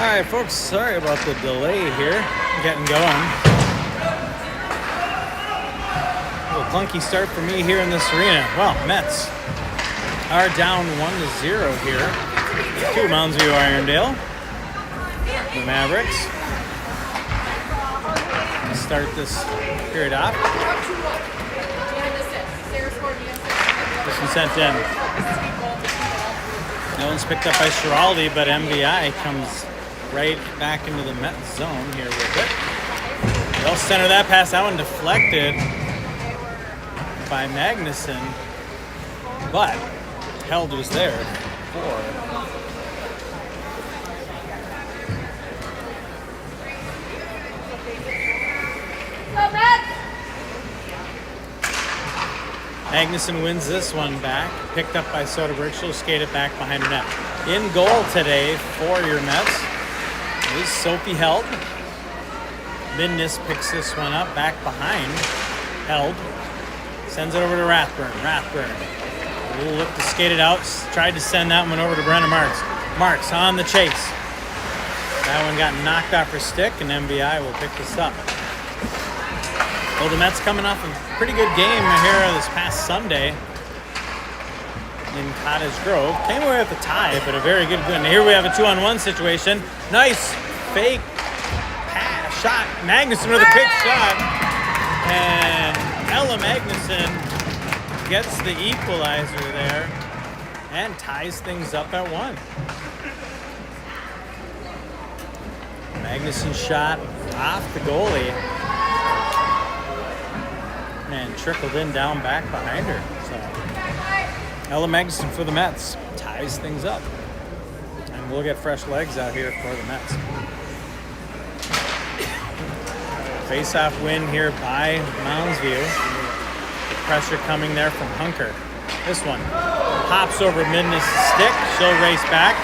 Alright folks, sorry about the delay here, getting going. A little clunky start for me here in this arena. Well, Mets are down 1-0 here to Mounds View Irondale. The Mavericks start this period off. This one sent in. No one's picked up by Schiraldi, but MVI comes right back into the Mets zone here with it. They'll center that pass. That one deflected by Magnuson, but Held was there for. Magnuson wins this one back, picked up by Soderberg. She'll skate it back behind her net. In goal today for your Mets is Sophie Held. Midness picks this one up back behind Held. Sends it over to Rathburn. Rathburn will look to skate it out. Tried to send that one over to Brenna Marks. Marks on the chase. That one got knocked off her stick, and MVI will pick this up. Well, the Mets coming off a pretty good game here this past Sunday in Cottage Grove. Came away with a tie, but a very good win. Here we have a 2-on-1 situation. Nice fake pass shot. Magnuson with a quick shot. And Ella Magnuson gets the equalizer there and ties things up at 1. Magnuson shot off the goalie and trickled in down back behind her. So Ella Magnuson for the Mets ties things up. And we'll get fresh legs out here for the Mets. Face-off win here by Mounds View. The pressure coming there from Hunker. This one hops over Midness' stick. She'll race back.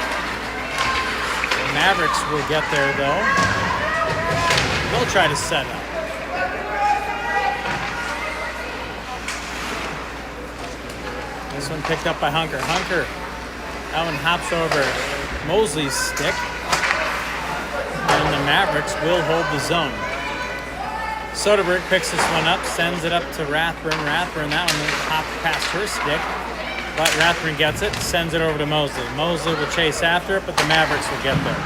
The Mavericks will get there though. They'll try to set up. This one picked up by Hunker. Hunker, that one hops over Mosley's stick. And the Mavericks will hold the zone. Soderberg picks this one up, sends it up to Rathburn. Rathburn, that one hopped past her stick. But Rathburn gets it, sends it over to Mosley. Mosley will chase after it, but the Mavericks will get there.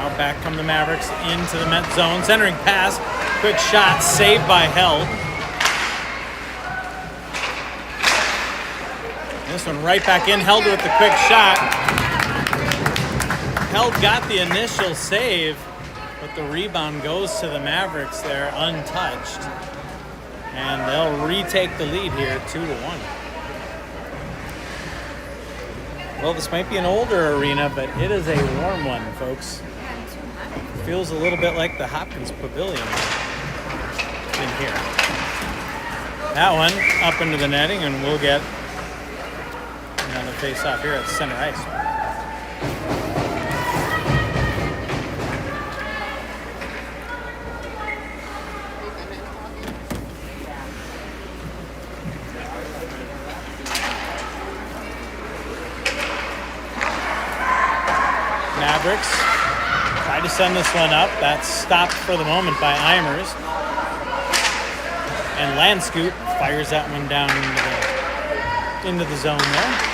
Now back come the Mavericks into the Met zone. Centering pass, quick shot, saved by Held. This one right back in, Held with the quick shot. Held got the initial save, but the rebound goes to the Mavericks there untouched. And they'll retake the lead here, 2-1. Well, this might be an older arena, but it is a warm one, folks. Feels a little bit like the Hopkins Pavilion in here. That one up into the netting, and we'll get another face-off here at center ice. Mavericks try to send this one up. That's stopped for the moment by Eimers. And Landscoot fires that one down into the zone there.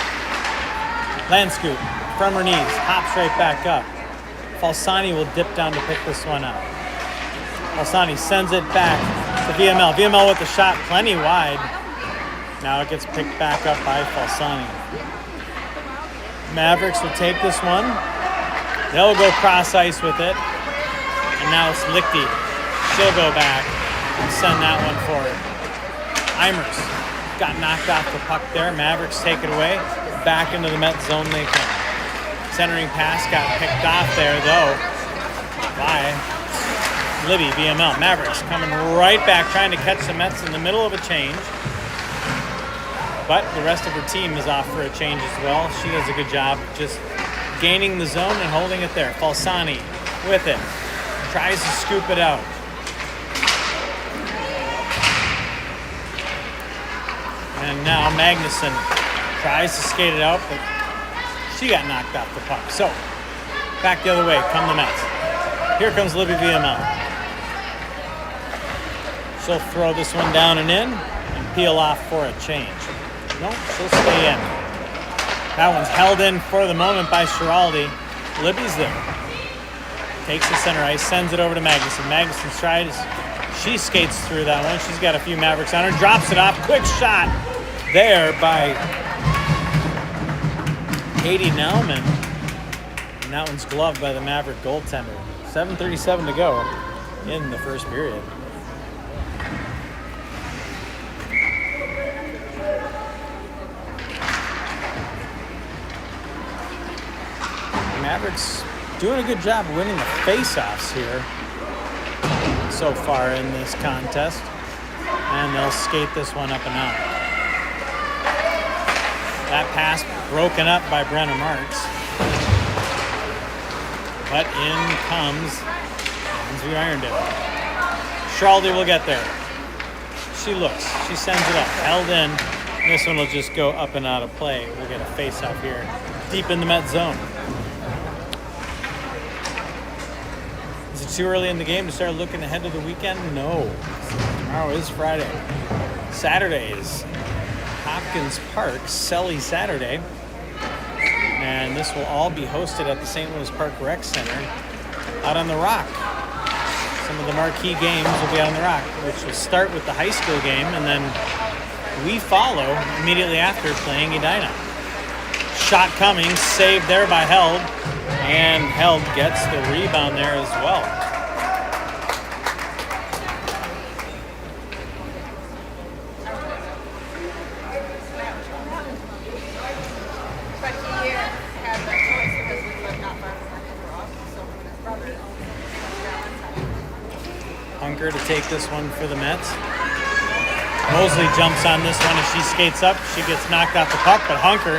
Landscoot from her knees, hops right back up. Falsani will dip down to pick this one up. Falsani sends it back to VML. VML with the shot plenty wide. Now it gets picked back up by Falsani. Mavericks will take this one. They'll go cross ice with it. And now it's Lichty. She'll go back and send that one forward. Eimers got knocked off the puck there. Mavericks take it away. Back into the Met zone they come. Centering pass got picked off there though by Libby, VML. Mavericks coming right back, trying to catch the Mets in the middle of a change. But the rest of her team is off for a change as well. She does a good job just gaining the zone and holding it there. Falsani with it. Tries to scoop it out. And now Magnuson tries to skate it out, but she got knocked off the puck. So Back the other way, come the Mets. Here comes Libby VML. She'll throw this one down and in and peel off for a change. Nope, she'll stay in. That one's held in for the moment by Schiraldi. Libby's there. Takes the center ice, sends it over to Magnuson. Magnuson's tries. She skates through that one. She's got a few Mavericks on her. Drops it off. Quick shot there by Katie Nelman. And that one's gloved by the Maverick goaltender. 7:37 to go in the first period. Mavericks doing a good job of winning the face-offs here so far in this contest. And they'll skate this one up and out. That pass broken up by Brenna Marks. But in comes Lindsay Irondale. Schiraldi will get there. She looks. She sends it up. Held in. This one will just go up and out of play. We'll get a face-off here deep in the Met zone. Is it too early in the game to start looking ahead to the weekend? No. Tomorrow is Friday. Saturday is Hopkins Park, Selly Saturday. And this will all be hosted at the St. Louis Park Rec Center out on the Rock. Some of the marquee games will be out on the Rock, which will start with the high school game, and then we follow immediately after playing Edina. Shot coming, saved there by Held, and Held gets the rebound there as well. Hunker to take this one for the Mets. Mosley jumps on this one as she skates up. She gets knocked off the puck, but Hunker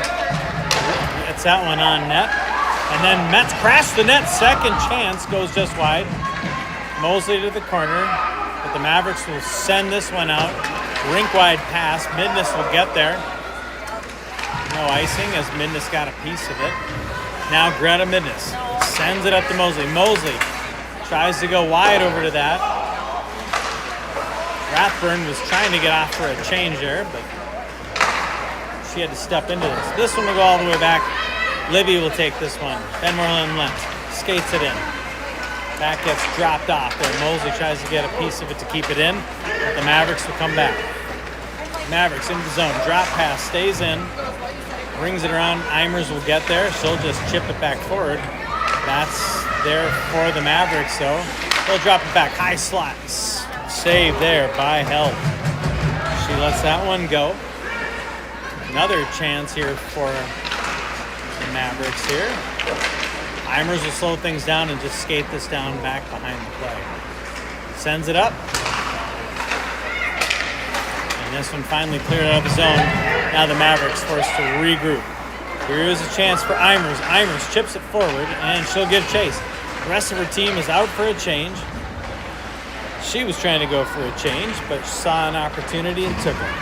gets that one on net. And then Mets crash the net. Second chance goes just wide. Mosley to the corner, but the Mavericks will send this one out. Rink-wide pass. Midness will get there. No icing as Midness got a piece of it. Now Greta Midness sends it up to Mosley. Mosley tries to go wide over to that. Rathburn was trying to get off for a change there, but she had to step into this. This one will go all the way back. Libby will take this one. Ben Moreland left. Skates it in. Back gets dropped off there. Mosley tries to get a piece of it to keep it in, but the Mavericks will come back. Mavericks into the zone. Drop pass, stays in. Brings it around. Eimers will get there. She'll just chip it back forward. That's there for the Mavericks, though. They'll drop it back. High slots. Save there by Held. She lets that one go. Another chance here for the Mavericks here. Eimers will slow things down and just skate this down back behind the play. Sends it up. And this one finally cleared out of the zone. Now the Mavericks forced to regroup. Here is a chance for Eimers. Eimers chips it forward and she'll give chase. The rest of her team is out for a change. She was trying to go for a change, but saw an opportunity and took it.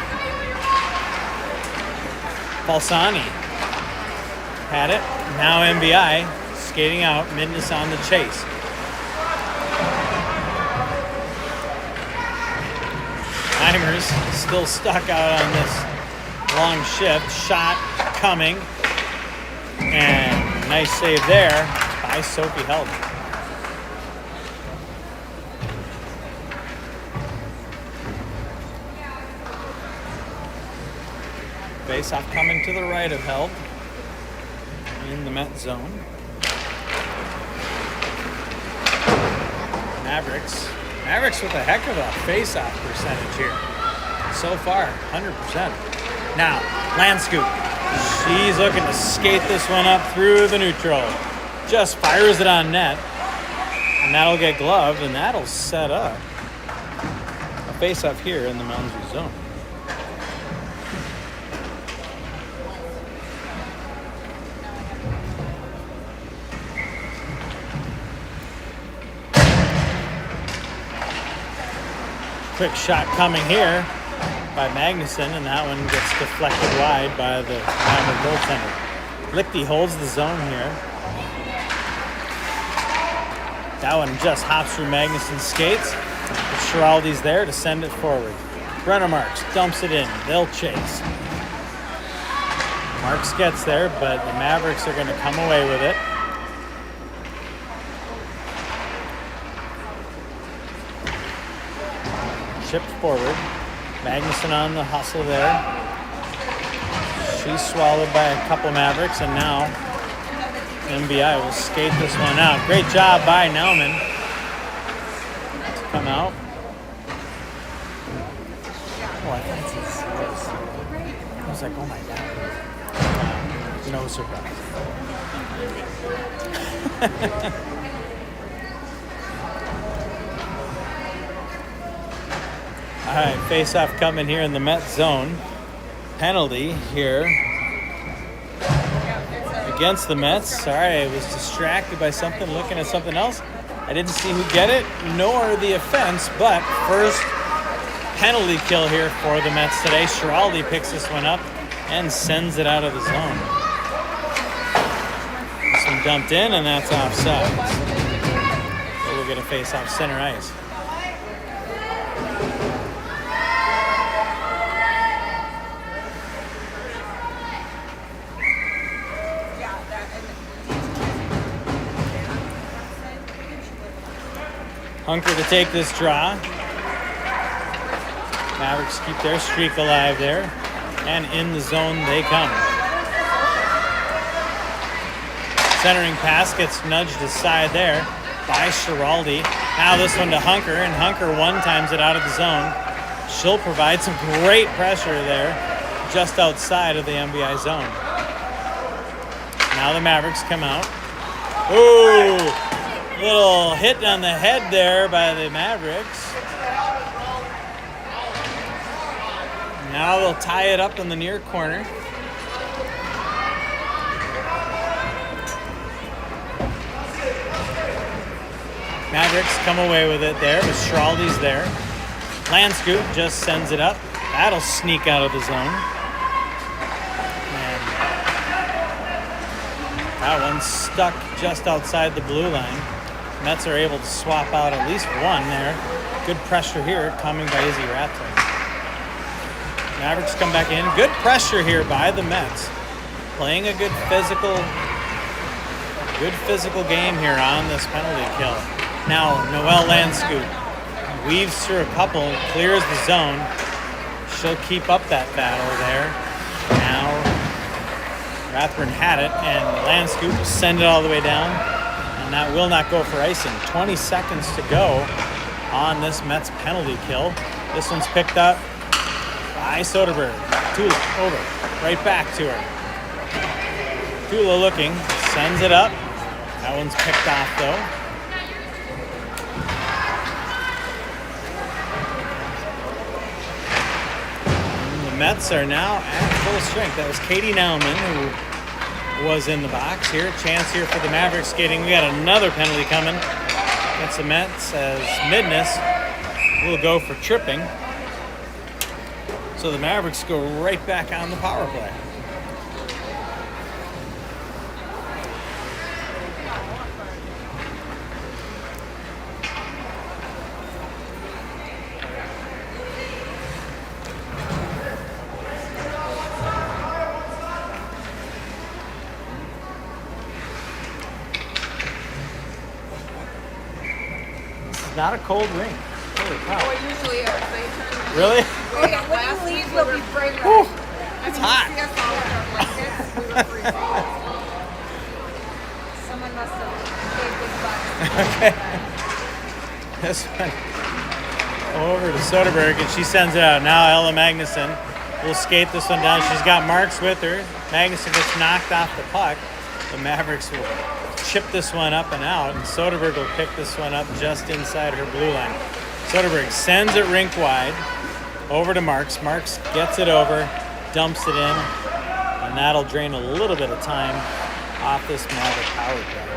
Falsani had it. Now MVI skating out. Midness on the chase. Eimers still stuck out on this long shift. Shot coming. And nice save there by Sophie Held. Face-off coming to the right of Held in the Met zone. Mavericks with a heck of a face-off percentage here. So far, 100%. Now, Landscoop. She's looking to skate this one up through the neutral. Just fires it on net. And that'll get gloved, and that'll set up a face-off here in the Malmsbury zone. Quick shot coming here by Magnuson, and that one gets deflected wide by the Maverick goaltender. Lichty holds the zone here. That one just hops through Magnuson's skates. But Schiraldi's there to send it forward. Brenner Marks dumps it in. They'll chase. Marks gets there, but the Mavericks are going to come away with it. Chipped forward. Magnuson on the hustle there. She's swallowed by a couple Mavericks, and now MVI will skate this one out. Great job by Nauman to come out. Oh, I was like, oh my God. No surprise. All right, face-off coming here in the Met zone. Penalty here against the Mets. Sorry, I was distracted by something, looking at something else. I didn't see who get it, nor the offense, but first penalty kill here for the Mets today. Schiraldi picks this one up and sends it out of the zone. This one dumped in, and that's offside. So we'll get a face-off center ice. Hunker to take this draw. Mavericks keep their streak alive there. And in the zone they come. Centering pass gets nudged aside there by Schiraldi. Now this one to Hunker, and Hunker one-times it out of the zone. She'll provide some great pressure there just outside of the MVI zone. Now the Mavericks come out. Ooh! Little hit on the head there by the Mavericks. Now they'll tie it up in the near corner. Mavericks come away with it there, but Schiraldi's there. Landscoop just sends it up. That'll sneak out of the zone. And that one's stuck just outside the blue line. Mets are able to swap out at least one there. Good pressure here coming by Izzy Rattler. Mavericks come back in. Good pressure here by the Mets. Playing a good physical game here on this penalty kill. Now Noelle Landscoop weaves through a couple, clears the zone. She'll keep up that battle there. Now Rathburn had it, and Landscoop will send it all the way down. And that will not go for icing. 20 seconds to go on this Mets penalty kill. This one's picked up by Soderberg. Tula over, right back to her. Tula looking, sends it up. That one's picked off though. And the Mets are now at full strength. That was Katie Nauman who was in the box here. Chance here for the Mavericks skating. We got another penalty coming against the Mets as Midness will go for tripping. So the Mavericks go right back on the power play. Not a cold rink. Holy cow. Oh, it usually is. They turn Really? Oh, yeah. When you leave, we'll be fragrant. It's hot. You see us all with our blankets. We were freezing. Someone must have paid big bucks. Okay. This one over to Soderberg, and she sends it out. Now Ella Magnuson will skate this one down. She's got Marks with her. Magnuson gets knocked off the puck. The Mavericks will chip this one up and out, and Soderberg will pick this one up just inside her blue line. Soderberg sends it rink wide over to Marks. Marks gets it over, dumps it in, and that'll drain a little bit of time off this Maverick power play.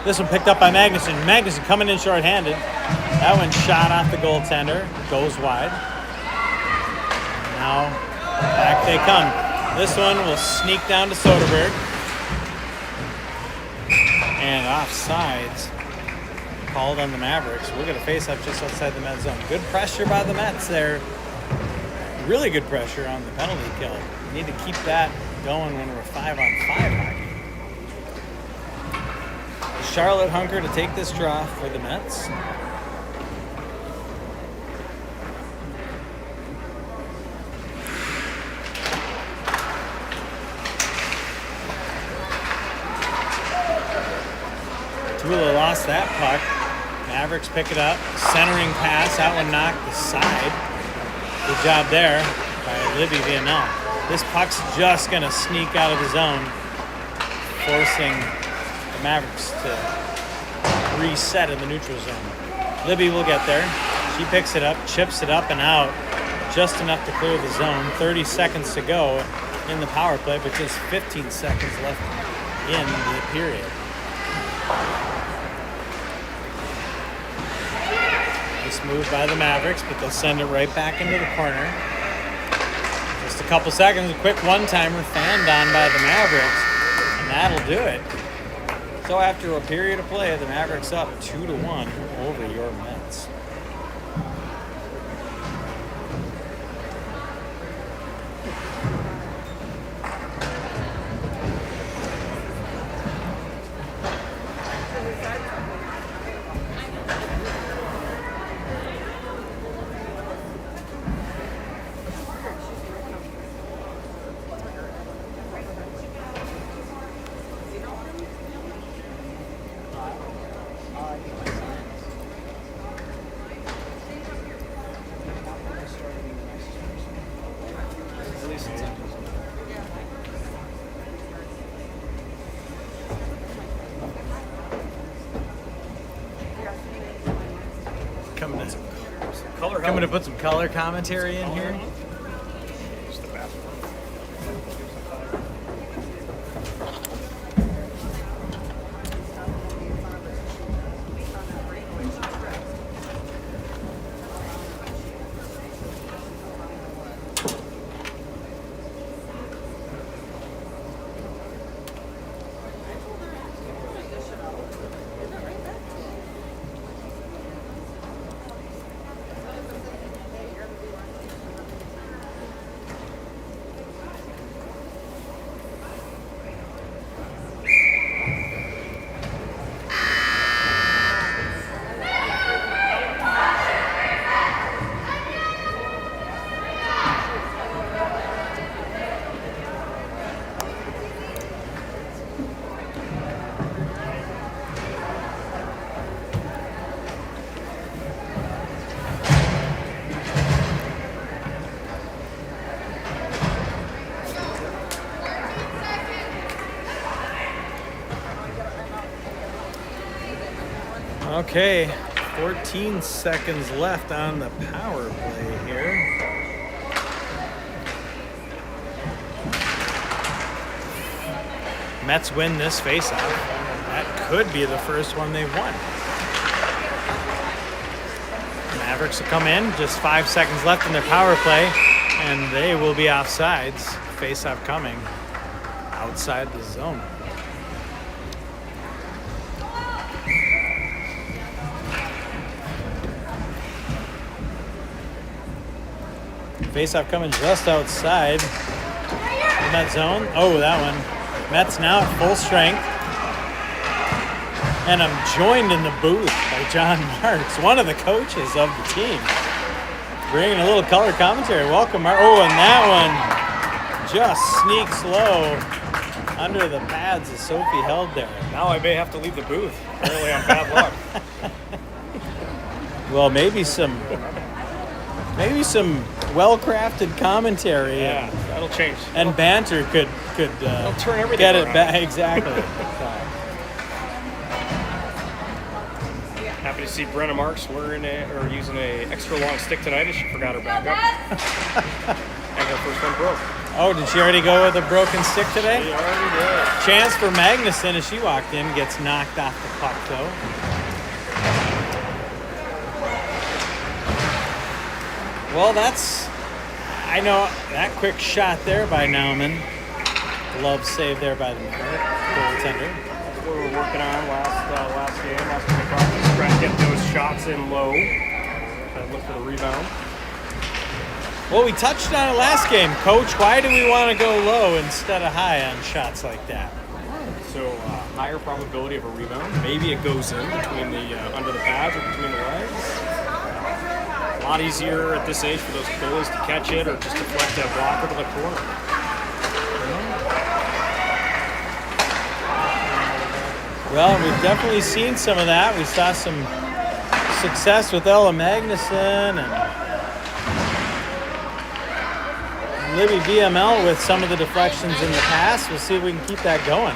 This one picked up by Magnuson. Magnuson coming in shorthanded. That one shot off the goaltender, goes wide. Now back they come. This one will sneak down to Soderberg. And offsides called on the Mavericks. We're going to face up just outside the Met zone. Good pressure by the Mets there. Really good pressure on the penalty kill. We need to keep that going when we're 5-on-5 hockey. Charlotte hunker to take this draw for the Mets. Tula lost that puck. Mavericks pick it up. Centering pass. That one knocked the side. Good job there by Libby Vianel. This puck's just going to sneak out of the zone, forcing the Mavericks to reset in the neutral zone. Libby will get there. She picks it up, chips it up and out, just enough to clear the zone. 30 seconds to go in the power play, but just 15 seconds left in the period. Nice move by the Mavericks, but they'll send it right back into the corner. Just a couple seconds, a quick one-timer fanned on by the Mavericks, and that'll do it. So after a period of play, the Mavericks up 2-1 over your Mets. Coming to put some color commentary in here. Okay, 14 seconds left on the power play here. Mets win this faceoff. That could be the first one they've won. Mavericks will come in, just 5 seconds left in their power play, and they will be offsides. Faceoff coming outside the zone. Faceoff coming just outside in that zone. Oh, that one. Mets now at full strength. And I'm joined in the booth by John Marks, one of the coaches of the team. Bringing a little color commentary. Welcome, Mark. Oh, and that one just sneaks low under the pads as Sophie held there. Now I may have to leave the booth. Apparently I'm bad luck. Well, maybe some well-crafted commentary. Yeah, that'll change. And banter could It'll turn everything get it around. back. Exactly. Happy to see Brenna Marks using a extra long stick tonight as she forgot her backup. And her first one broke. Oh, did she already go with a broken stick today? She already did. Chance for Magnuson as she walked in, gets knocked off the puck though. Well, I know that quick shot there by Nauman. Glove save there by the goaltender. what we were working on last game, last game of practice. Trying to get those shots in low. Trying to look for the rebound. Well, we touched on it last game, Coach. Why do we want to go low instead of high on shots like that? So higher probability of a rebound. Maybe it goes in between the under the pads or between the legs. A lot easier at this age for those goalies to catch it or just deflect a blocker to the corner. Well, we've definitely seen some of that. We saw some success with Ella Magnuson and Libby VML with some of the deflections in the past. We'll see if we can keep that going.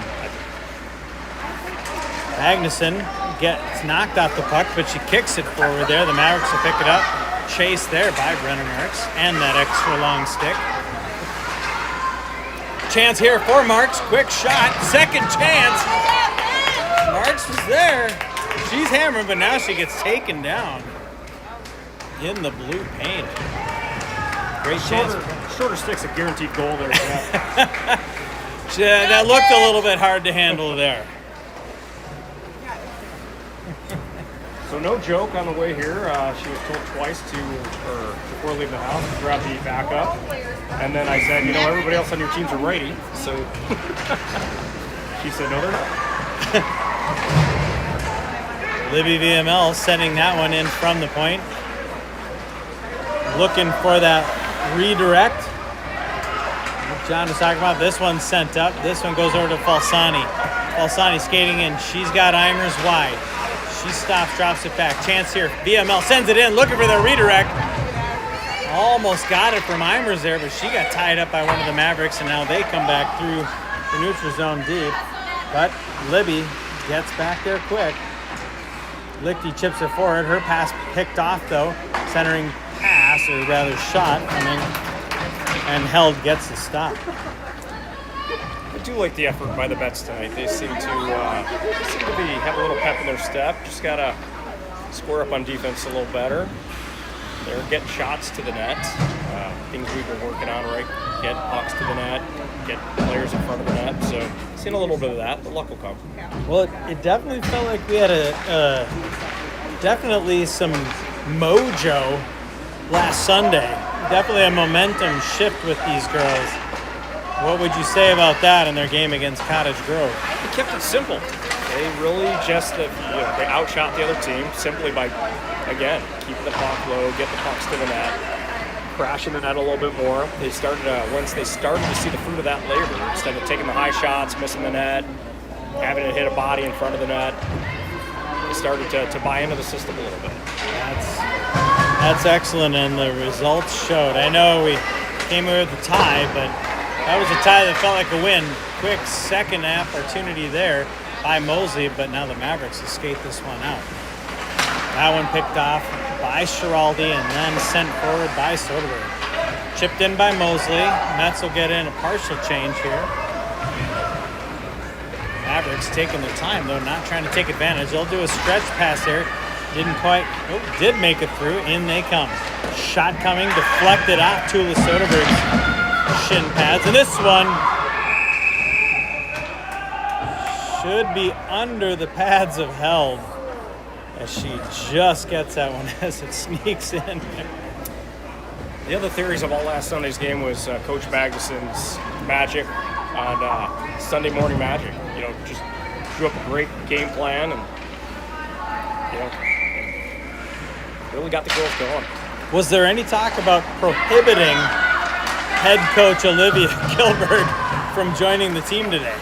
Magnuson gets knocked off the puck, but she kicks it forward there. The Mavericks will pick it up. Chased there by Brennan Marks and that extra long stick. Chance here for Marks. Quick shot. Second chance. Marks was there. She's hammering, but now she gets taken down in the blue paint. Great chance. Shorter stick's a guaranteed goal there. That looked a little bit hard to handle there. So no joke on the way here. She was told twice before leaving the house to grab the backup. And then I said, everybody else on your teams are righty. So she said, no, they're not. Libby VML sending that one in from the point. Looking for that redirect. John was talking about this one sent up. This one goes over to Falsani. Falsani skating in. She's got Eimers wide. She stops, drops it back. Chance here. VML sends it in, looking for the redirect. Almost got it from Eimers there, but she got tied up by one of the Mavericks, and now they come back through the neutral zone deep. But Libby gets back there quick. Lichty chips it forward. Her pass picked off, though. Centering pass, or rather shot, coming. And Held gets the stop. I do like the effort by the Mets tonight. They seem to have a little pep in their step. Just gotta square up on defense a little better. They're getting shots to the net. Things we've been working on, right? Get pucks to the net, get players in front of the net. So seeing a little bit of that, but luck will come. Well, it definitely felt like we had definitely some mojo last Sunday. Definitely a momentum shift with these girls. What would you say about that in their game against Cottage Grove? They kept it simple. They really just they outshot the other team simply by, again, keeping the puck low, get the pucks to the net, crashing the net a little bit more. They started once they started to see the fruit of that labor, instead of taking the high shots, missing the net, having it hit a body in front of the net, they started to buy into the system a little bit. That's excellent, and the results showed. I know we came here with a tie, but that was a tie that felt like a win. Quick second opportunity there by Mosley, but now the Mavericks will skate this one out. That one picked off by Schiraldi and then sent forward by Soderberg. Chipped in by Mosley. Mets will get in a partial change here. Mavericks taking their time, though, not trying to take advantage. They'll do a stretch pass there. Did make it through. In they come. Shot coming, deflected off Tula Soderberg's shin pads. And this one should be under the pads of Held, as she just gets that one as it sneaks in. The other theories of all last Sunday's game was Coach Magnuson's magic on Sunday morning magic. Just drew up a great game plan and, really got the girls going. Was there any talk about prohibiting head coach Olivia Gilbert from joining the team today?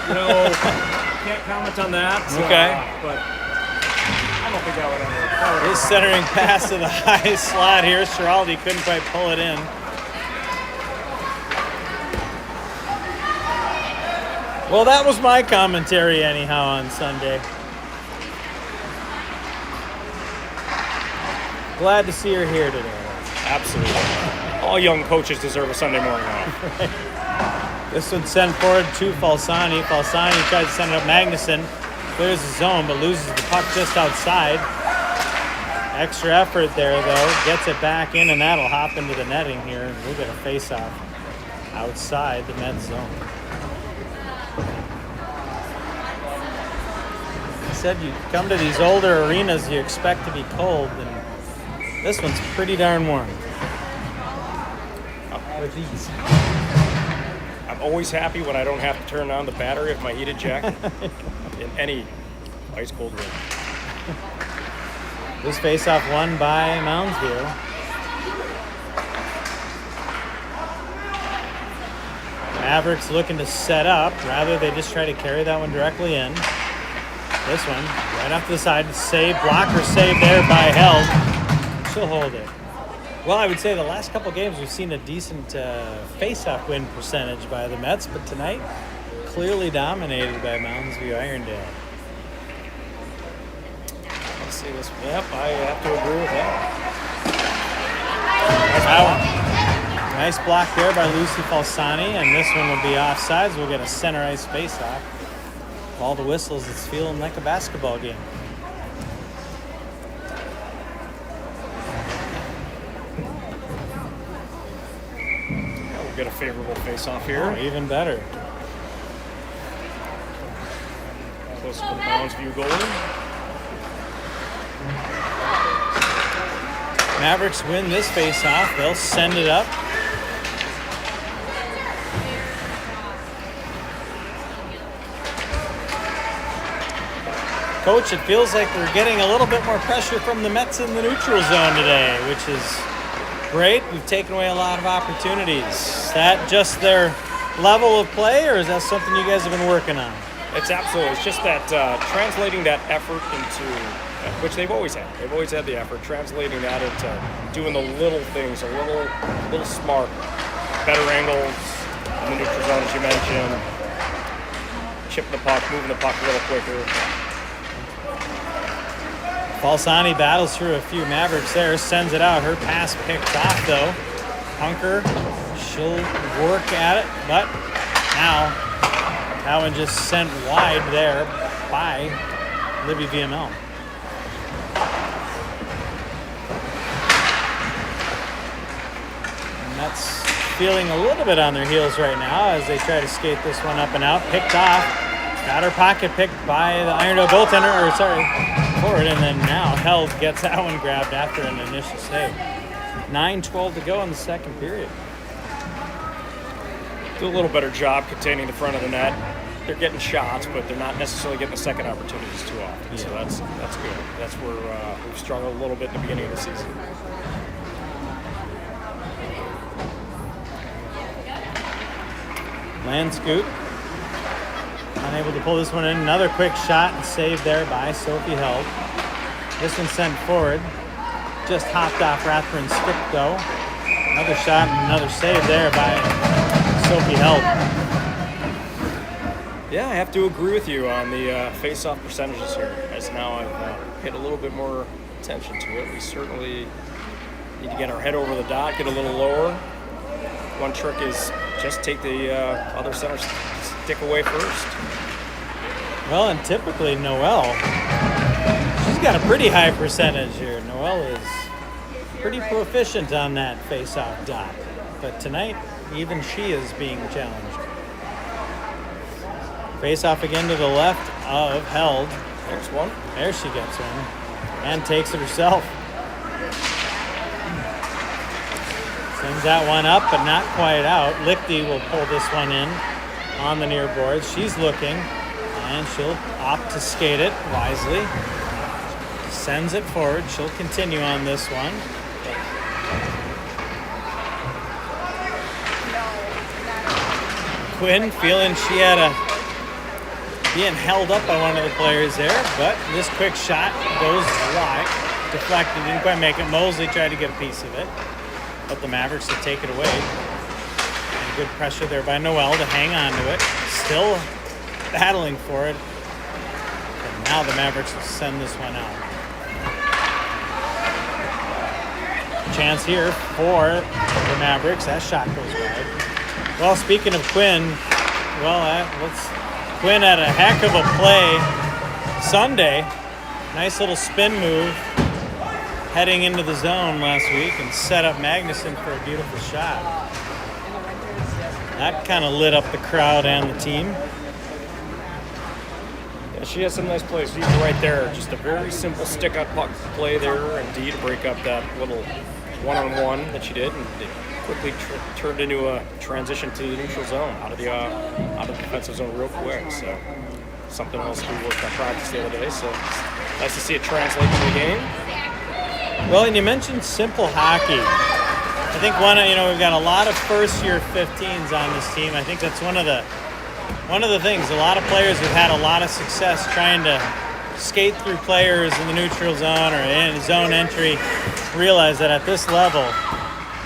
Can't comment on that. Okay. But I don't think that would ever. His centering pass to the high slot here. Schiraldi couldn't quite pull it in. Well, that was my commentary anyhow on Sunday. Glad to see her here today. Absolutely. All young coaches deserve a Sunday morning off. Right. This one sent forward to Falsani. Falsani tries to send it up. Magnuson clears the zone, but loses the puck just outside. Extra effort there, though. Gets it back in, and that'll hop into the netting here. And we'll get a face-off outside the net zone. said you come to these older arenas, you expect to be cold, and this one's pretty darn warm. With ease. I'm always happy when I don't have to turn on the battery of my heated jacket in any ice cold room. This face-off won by Moundsview. Mavericks looking to set up. Rather, they just try to carry that one directly in. This one, right off to the side, save, blocker save there by Held. She'll hold it. Well, I would say the last couple games we've seen a decent face-off win percentage by the Mets, but tonight, clearly dominated by Moundsview Irondale. Let's see this. Yep, I have to agree with that. Nice block there by Lucy Falsani, and this one will be offsides. We'll get a center ice face-off. All the whistles, it's feeling like a basketball game. We'll get a favorable face-off here. Oh, even better. Close to the Moundsview goalie. Mavericks win this face-off. They'll send it up. Coach, it feels like we're getting a little bit more pressure from the Mets in the neutral zone today, which is great. We've taken away a lot of opportunities. Is that just their level of play, or is that something you guys have been working on? It's absolutely. It's just that translating that effort into, which they've always had. They've always had the effort. Translating that into doing the little things, a little smart, better angles in the neutral zone, as you mentioned. Chipping the puck, moving the puck a little quicker. Falsani battles through a few Mavericks there, sends it out. Her pass picked off though. Hunker, she'll work at it, but now that one just sent wide there by Libby VML. And that's feeling a little bit on their heels right now as they try to skate this one up and out. Picked off. Got her pocket picked by the Irondale goaltender, forward, and then now Held gets that one grabbed after an initial save. 9:12 to go in the second period. Do a little better job containing the front of the net. They're getting shots, but they're not necessarily getting the second opportunities too often. Yeah. So that's good. That's where we've struggled a little bit at the beginning of the season. Land scoop. Unable to pull this one in. Another quick shot and save there by Sophie Held. This one sent forward. Just hopped off Rathbun's stick though. Another shot and another save there by Sophie Held. Yeah, I have to agree with you on the face-off percentages here. As now I've paid a little bit more attention to it. We certainly need to get our head over the dot, get a little lower. One trick is just take the other center stick away first. Well, and typically Noelle, she's got a pretty high percentage here. Noelle is pretty proficient on that face-off dot. But tonight, even she is being challenged. Face-off again to the left of Held. There's one. There she gets one. And takes it herself. Sends that one up, but not quite out. Lichty will pull this one in on the near boards. She's looking, and she'll opt to skate it wisely. Sends it forward. She'll continue on this one. Quinn feeling she had being held up by one of the players there, but this quick shot goes wide. Deflected, didn't quite make it. Mosley tried to get a piece of it, but the Mavericks will take it away. And good pressure there by Noelle to hang on to it. Still battling for it. And now the Mavericks will send this one out. Chance here for the Mavericks. That shot goes wide. Well, speaking of Quinn, Quinn had a heck of a play Sunday. Nice little spin move heading into the zone last week and set up Magnuson for a beautiful shot. That kind of lit up the crowd and the team. Yeah, she has some nice plays. Even right there, just a very simple stick on puck play there, and D to break up that little one-on-one that she did, and it quickly turned into a transition to the neutral zone out of the defensive zone real quick. So something else we worked on practice the other day. So it's nice to see it translate to the game. Well, and you mentioned simple hockey. I think we've got a lot of first-year 15s on this team. I think that's one of the things. A lot of players have had a lot of success trying to skate through players in the neutral zone or in zone entry. Realize that at this level,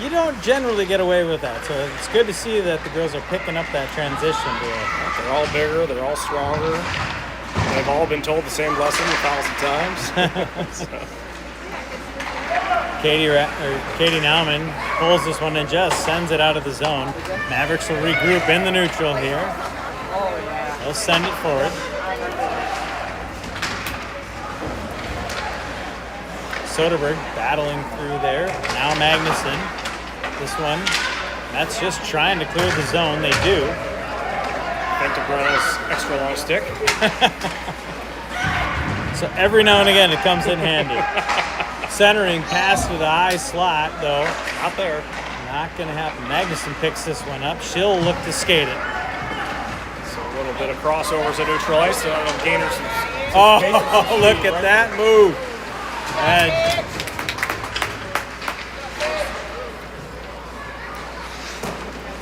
you don't generally get away with that. So it's good to see that the girls are picking up that transition to it. They're all bigger. They're all stronger. They've all been told the same lesson 1,000 times. So. Katie Nauman pulls this one and just sends it out of the zone. Mavericks will regroup in the neutral here. They'll send it forward. Soderberg battling through there. Now Magnuson. This one, that's just trying to clear the zone. They do. Thanks to Brenna's extra long stick. So every now and again it comes in handy. Centering pass to the high slot, though. Not there. Not going to happen. Magnuson picks this one up. She'll look to skate it. So a little bit of crossovers at neutral ice. So gain her some Oh, look at that move.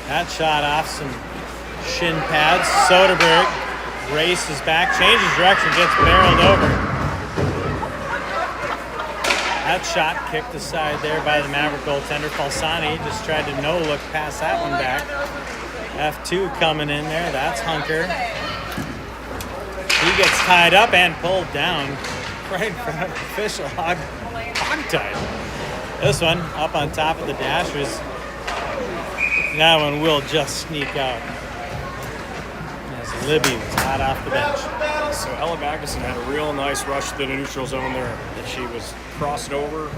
That shot off some shin pads. Soderberg races back, changes direction, gets barreled over. That shot kicked aside there by the Maverick goaltender. Falsani just tried to no-look past that one back. F2 coming in there. That's Hunker. He gets tied up and pulled down right in front of official hog-tied. This one up on top of the dashers. That one will just sneak out. As Libby was hot off the bench. So Ella Magnuson had a real nice rush to the neutral zone there. That she was crossing over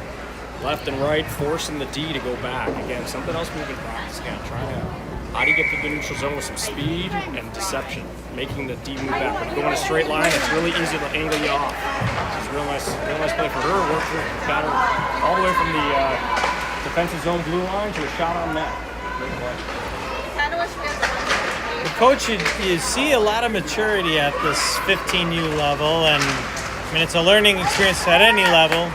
left and right, forcing the D to go back. Again, something else we've been practicing on, trying to how do you get to the neutral zone with some speed and deception, making the D move back. When you go in a straight line, it's really easy to angle you off. It's a real nice play for her. Worked got her all the way from the defensive zone blue line to a shot on net. Great play. Coach, you see a lot of maturity at this 15U level, and I mean it's a learning experience at any level,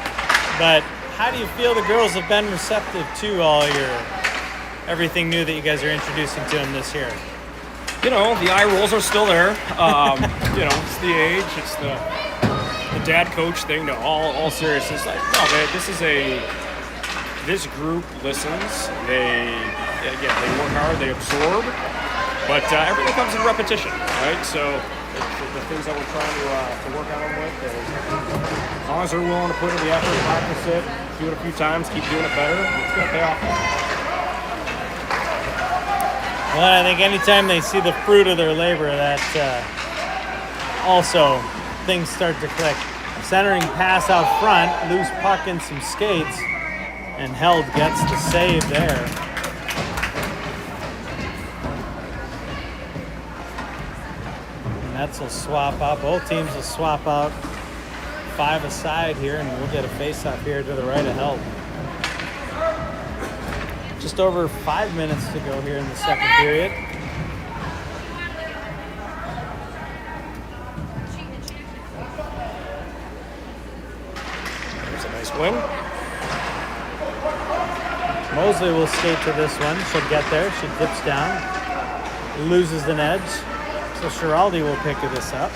but how do you feel the girls have been receptive to all everything new that you guys are introducing to them this year? You know, the eye rolls are still there. It's the age, it's the dad coach thing. No, all seriousness. Like, no, this group listens. They work hard, they absorb. But everything comes in repetition, right? So the things that we're trying to work on them with, as long as they're willing to put in the effort, practice it, do it a few times, keep doing it better, it's going to pay off. Well, I think anytime they see the fruit of their labor, that also things start to click. Centering pass out front, loose puck and some skates, and Held gets the save there. Nets will swap out. Both teams will swap out 5 aside here, and we'll get a face-off here to the right of Held. Just over 5 minutes to go here in the second period. There's a nice win. Mosley will skate to this one. She'll get there. She dips down. Loses an edge. So Schiraldi will pick this up.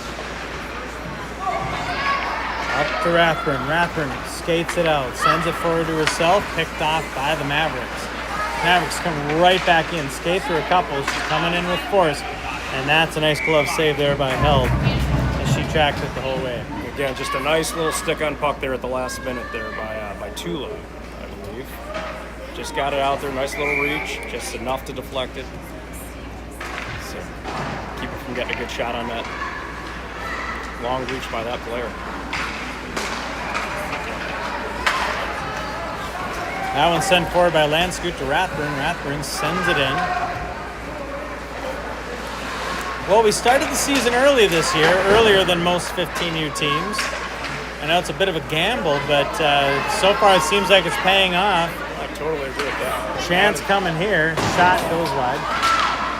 Up to Rathburn. Rathburn skates it out. Sends it forward to herself. Picked off by the Mavericks. Mavericks come right back in. Skate through a couple. She's coming in with force. And that's a nice glove save there by Held. As she tracked it the whole way. Again, just a nice little stick on puck there at the last minute there by Tula, I believe. Just got it out there. Nice little reach. Just enough to deflect it. So keep it from getting a good shot on that long reach by that player. That one sent forward by Landscoot to Rathburn. Rathburn sends it in. Well, we started the season early this year, earlier than most 15U teams. I know it's a bit of a gamble, but so far it seems like it's paying off. I totally agree with that. Chance coming here, shot goes wide.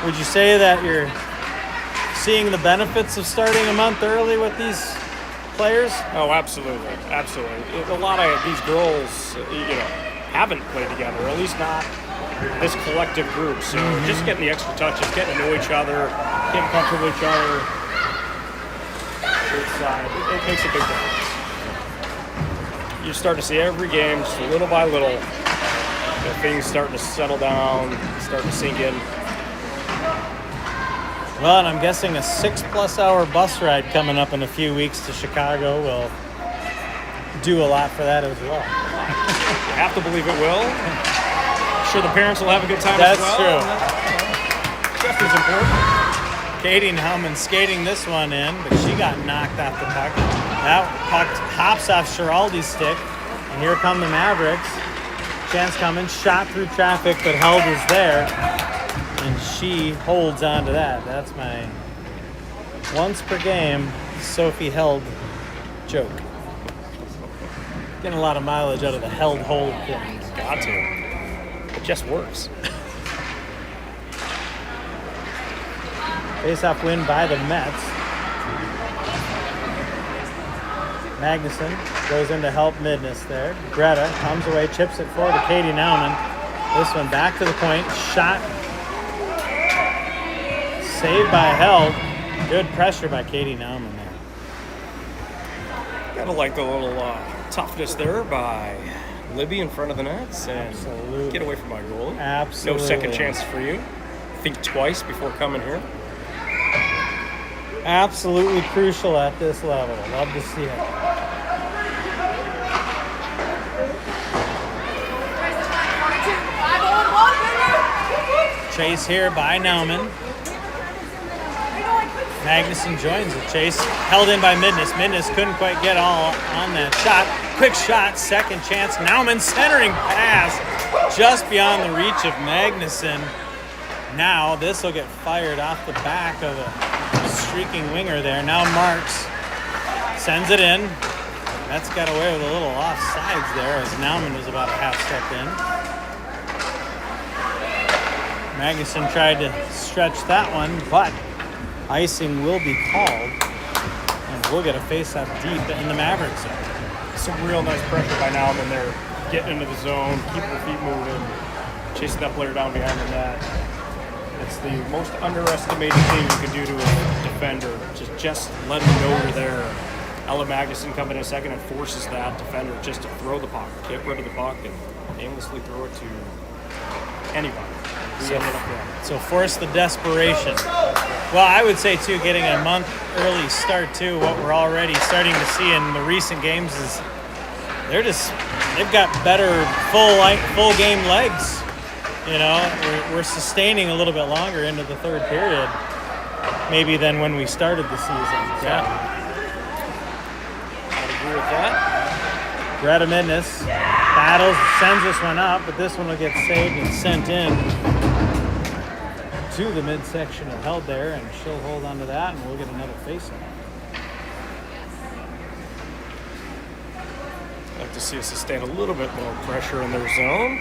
Would you say that you're seeing the benefits of starting a month early with these players? Oh, absolutely, absolutely. A lot of these girls, haven't played together, or at least not this collective group. So just getting the extra touches, getting to know each other, getting comfortable with each other, it makes a big difference. You start to see every game, just little by little, things starting to settle down, starting to sink in. Well, and I'm guessing a 6+ hour bus ride coming up in a few weeks to Chicago will do a lot for that as well. You have to believe it will. I'm sure the parents will have a good time as well. That's true. Just as important. Katie Nauman skating this one in, but she got knocked off the puck. That puck hops off Schiraldi's stick, and here come the Mavericks. Chance coming, shot through traffic, but Held is there, and she holds on to that. That's my once per game Sophie Held joke. Getting a lot of mileage out of the Held hold thing. Got to. It just works. Face-off win by the Mets. Magnuson goes in to help Midness there. Greta comes away, chips it forward to Katie Nauman. This one back to the point. Shot. Saved by Held. Good pressure by Katie Nauman there. Gotta like the little toughness there by Libby in front of the nets. And Absolutely. get away from my goalie. Absolutely. No second chance for you. Think twice before coming here. Absolutely crucial at this level. Love to see it. Chase here by Nauman. Magnuson joins the chase. Held in by Midness. Midness couldn't quite get all on that shot. Quick shot, second chance. Nauman centering pass just beyond the reach of Magnuson. Now this will get fired off the back of a streaking winger there. Now Marks sends it in. That's got away with a little offsides there as Nauman was about a half step in. Magnuson tried to stretch that one, but icing will be called, and we'll get a face-off deep in the Mavericks zone. Some real nice pressure by Nauman there. Getting into the zone, keeping her feet moving, chasing that player down behind the net. It's the most underestimated thing you can do to a defender. Just let him know you're there. Ella Magnuson coming in a second and forces that defender just to throw the puck, get rid of the puck, and aimlessly throw it to anybody. So force the desperation. Well, I would say, too, getting a month early start, too, what we're already starting to see in the recent games is they've got better full game legs. You know, we're sustaining a little bit longer into the third period, maybe than when we started the season. Yeah. I'd agree with that. Greta Midness battles, sends this one up, but this one will get saved and sent in to the midsection and held there, and she'll hold on to that, and we'll get another face-off. I'd like to see us sustain a little bit more pressure in their zone.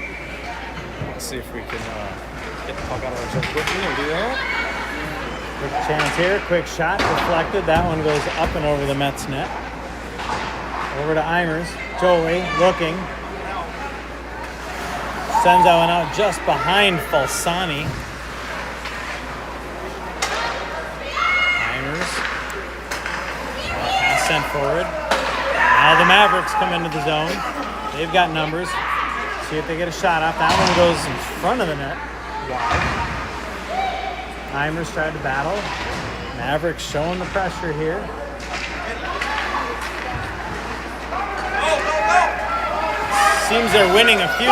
Let's see if we can get the puck out of our zone quickly and do that. Quick chance here, quick shot, deflected. That one goes up and over the Mets net. Over to Eimers. Jolie looking. Sends that one out just behind Falsani. Eimers. Pass sent forward. Now the Mavericks come into the zone. They've got numbers. See if they get a shot off. That one goes in front of the net. Wide. Eimers tried to battle. Mavericks showing the pressure here. Seems they're winning a few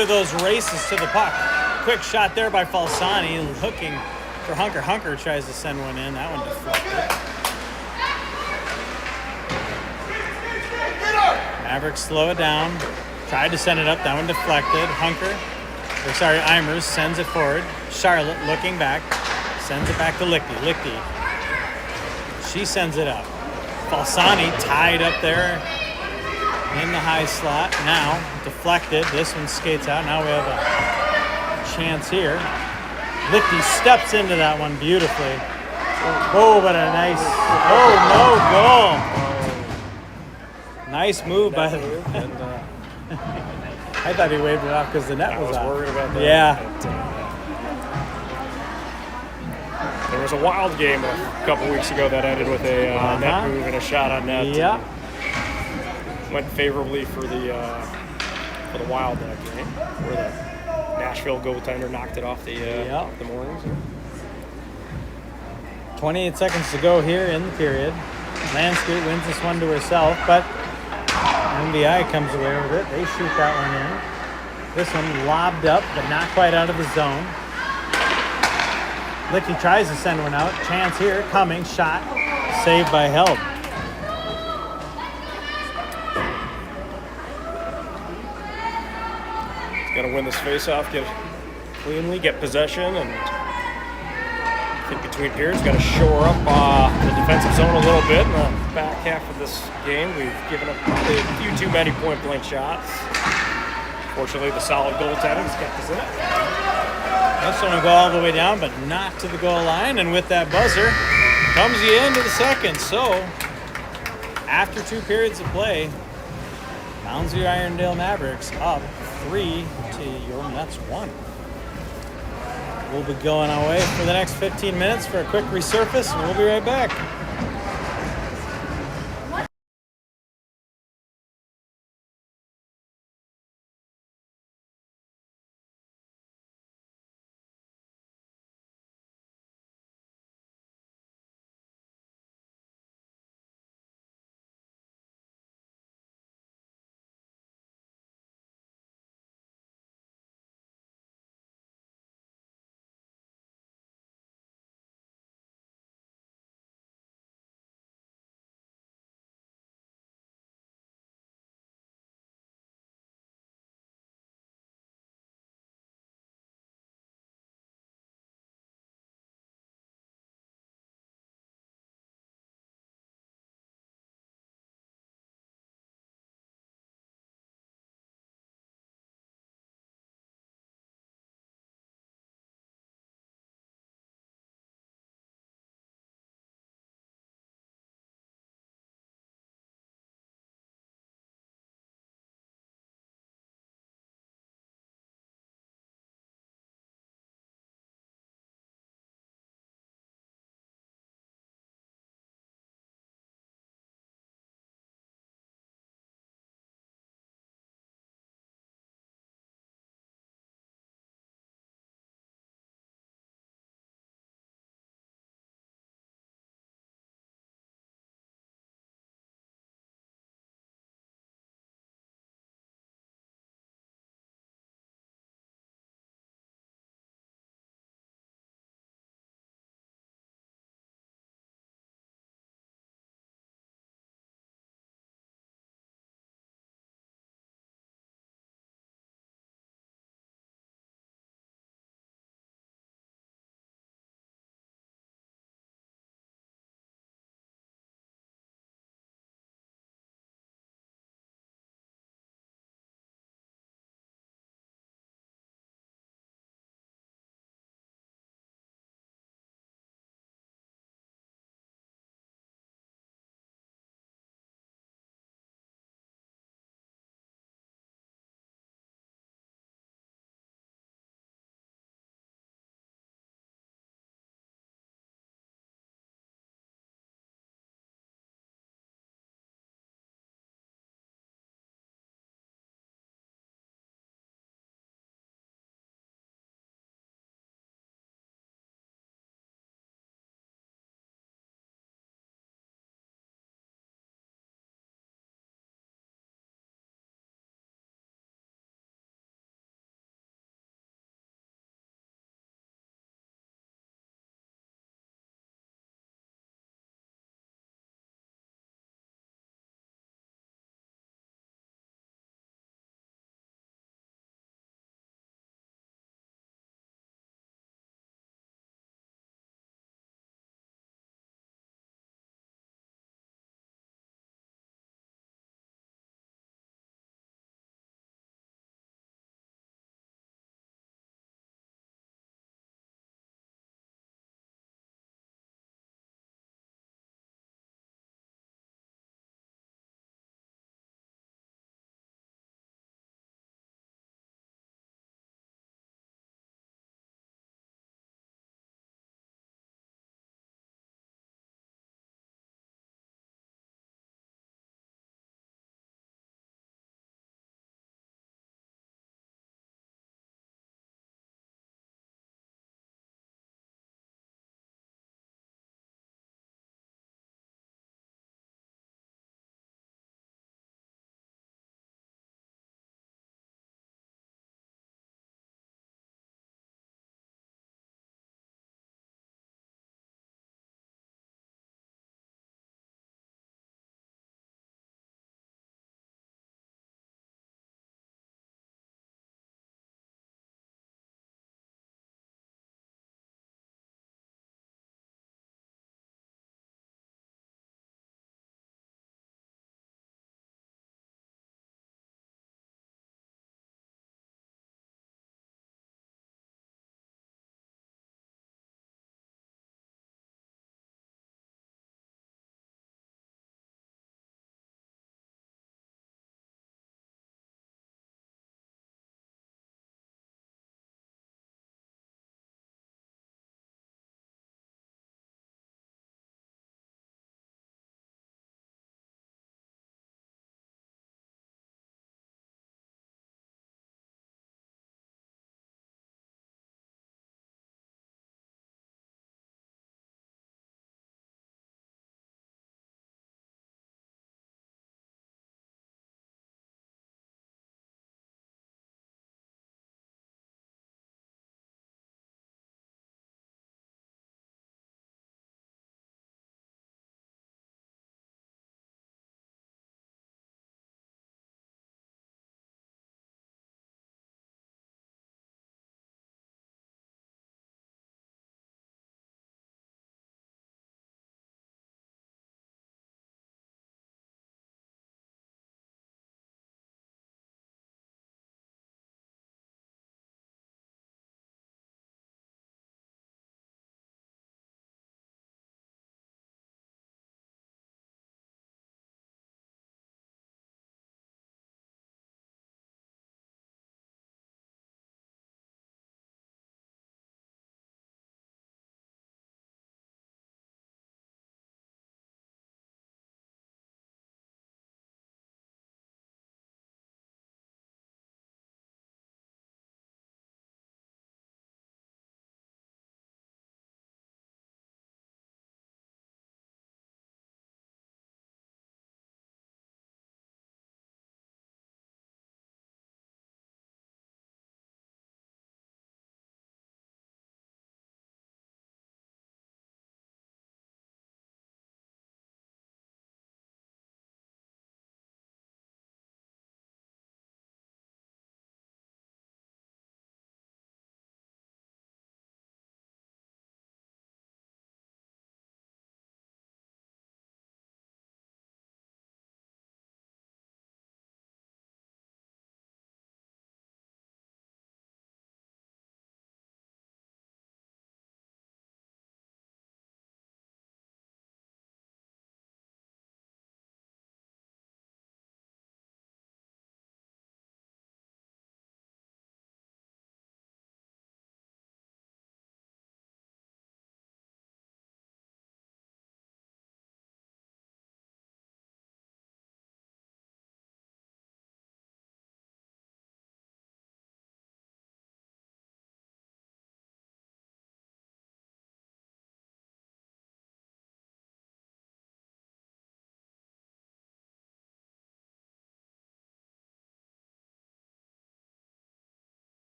of those races to the puck. Quick shot there by Falsani, hooking for Hunker. Hunker tries to send one in. That one deflected. Mavericks slow it down. Tried to send it up. That one deflected. Hunker or sorry, Eimers sends it forward. Charlotte looking back, sends it back to Lichty. Lichty, she sends it up. Falsani tied up there in the high slot. Now deflected. This one skates out. Now we have a chance here. Lichty steps into that one beautifully. Oh, but a nice, no goal. Nice move by the. And, I thought he waved it off because the net I was was off. worried about that. Yeah. But, there was a Wild game a couple weeks ago that ended with a net move and a shot on net. Yeah. Went favorably for the Wild that game, where the Nashville goaltender knocked it off the Mornings. 28 seconds to go here in the period. Landscape wins this one to herself, but MVI comes away with it. They shoot that one in. This one lobbed up, but not quite out of the zone. Licky tries to send one out. Chance here, coming, shot, saved by Held. Got to win this face-off, get it cleanly, get possession, and I think between periods, got to shore up the defensive zone a little bit. In the back half of this game, we've given up a few too many point-blank shots. Fortunately, the solid goaltending's kept us in it. That's going to go all the way down, but not to the goal line. And with that buzzer, comes the end of the second. So, after 2 periods of play, Mounds view Irondale Mavericks up 3 to your Mets 1. We'll be going away for the next 15 minutes for a quick resurface, and we'll be right back.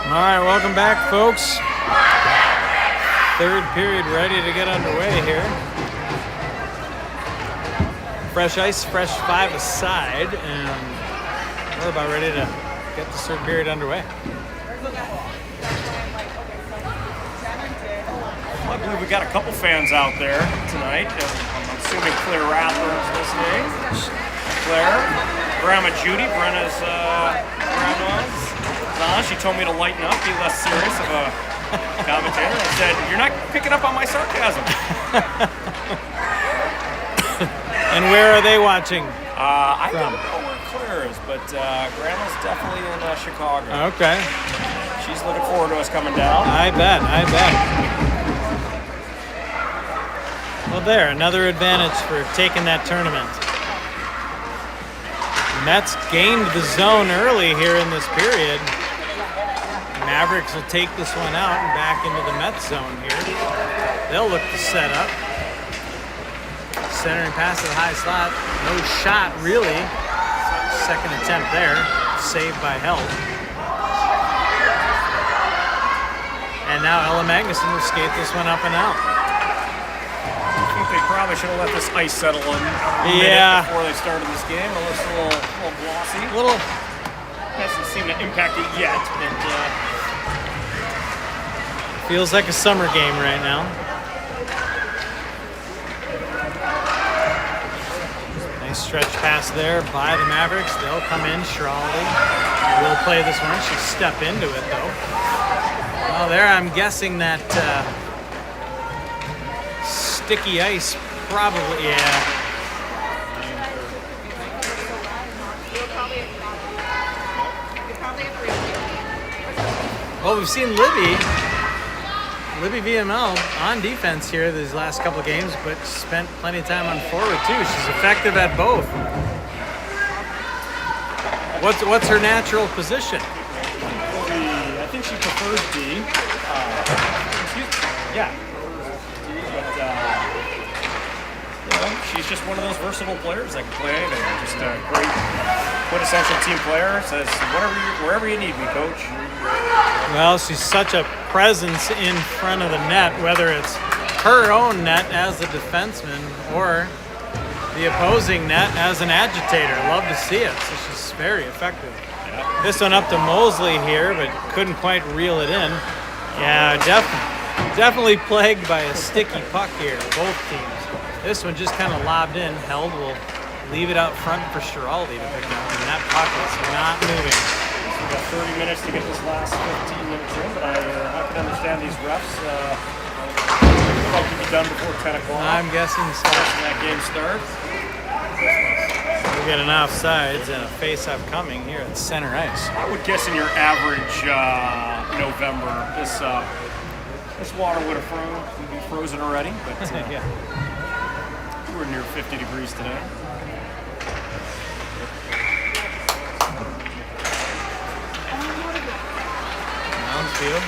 All right, welcome back, folks. Third period ready to get underway here. Fresh ice, fresh 5 aside, and we're about ready to get the third period underway. I believe we got a couple fans out there tonight. I'm assuming Claire Rathburn's listening. Claire, Grandma Judy, Brenna's grandma's. She told me to lighten up, be less serious of a commentator. I said, "You're not picking up on my sarcasm." And where are they watching? I don't know where Claire is, but Grandma's definitely in Chicago. Okay. She's looking forward to us coming down. I bet. Well, there, another advantage for taking that tournament. Mets gained the zone early here in this period. Mavericks will take this one out and back into the Mets zone here. They'll look to set up. Centering pass to the high slot. No shot, really. Second attempt there. Saved by Held. And now Ella Magnuson will skate this one up and out. I think they probably should have let this ice settle in a minute before they started this game. It looks a little glossy. Hasn't seemed to impact it yet, but feels like a summer game right now. Nice stretch pass there by the Mavericks. They'll come in. Schiraldi will play this one. She'll step into it, though. Well, there I'm guessing that sticky ice probably, yeah. Well, we've seen Libby VML on defense here these last couple of games, but spent plenty of time on forward too. She's effective at both. What's her natural position? I think she prefers D. Yeah. But she's just one of those versatile players that can play anything. Just a great quintessential team player. Says wherever you need me, coach. Well, she's such a presence in front of the net, whether it's her own net as a defenseman or the opposing net as an agitator. Love to see it. So she's very effective. Yeah. This one up to Mosley here, but couldn't quite reel it in. Yeah, definitely plagued by a sticky puck here, both teams. This one just kind of lobbed in. Held will leave it out front for Schiraldi to pick up, and that puck is not moving. We've got 30 minutes to get this last 15 minutes in, but I can understand these refs. Probably be done before 10 o'clock. I'm guessing so. When that game starts. We get an offsides and a face-off coming here at center ice. I would guess in your average November, this water would be frozen already, but yeah. We're near 50 degrees today. Field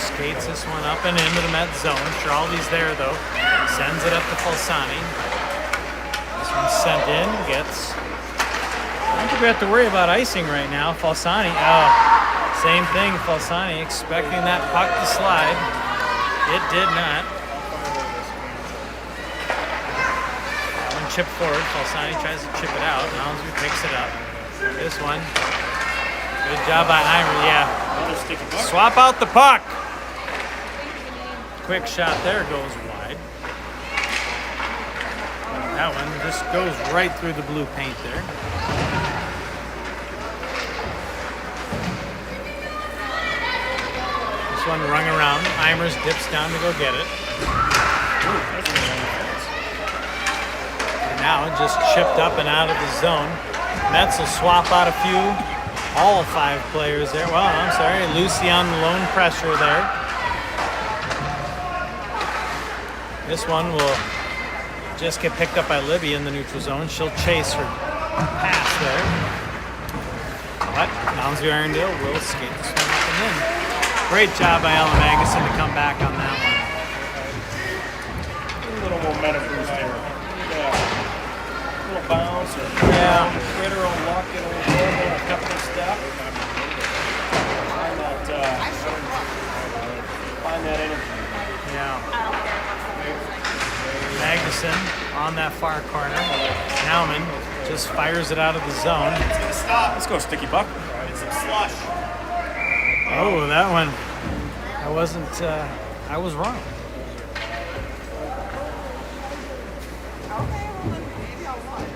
skates this one up and into the Mets zone. Schiraldi's there though. Sends it up to Falsani. This one's sent in. Gets. I don't think we have to worry about icing right now. Falsani. Same thing. Falsani expecting that puck to slide. It did not. One chip forward. Falsani tries to chip it out. Lounsby picks it up. This one. Good job by Eimer, yeah. Swap out the puck. Quick shot there, goes wide. That one just goes right through the blue paint there. This one rung around. Eimers dips down to go get it. And now just chipped up and out of the zone. Mets will swap out a few. All 5 players there. Well, I'm sorry, Lucy on the lone pressure there. This one will just get picked up by Libby in the neutral zone. She'll chase her pass there. But Lounsby Irondale will skate this one up and in. Great job by Ella Magnuson to come back on that one. A little momentum boost here. Yeah. A little bounce. Yeah. Critter on luck, get a little couple of step. on that far corner. Nauman just fires it out of the zone. It's gonna stop. Let's go, Sticky Buck. It's some slush. Oh, that one. I was wrong. Okay, well, maybe I'll watch.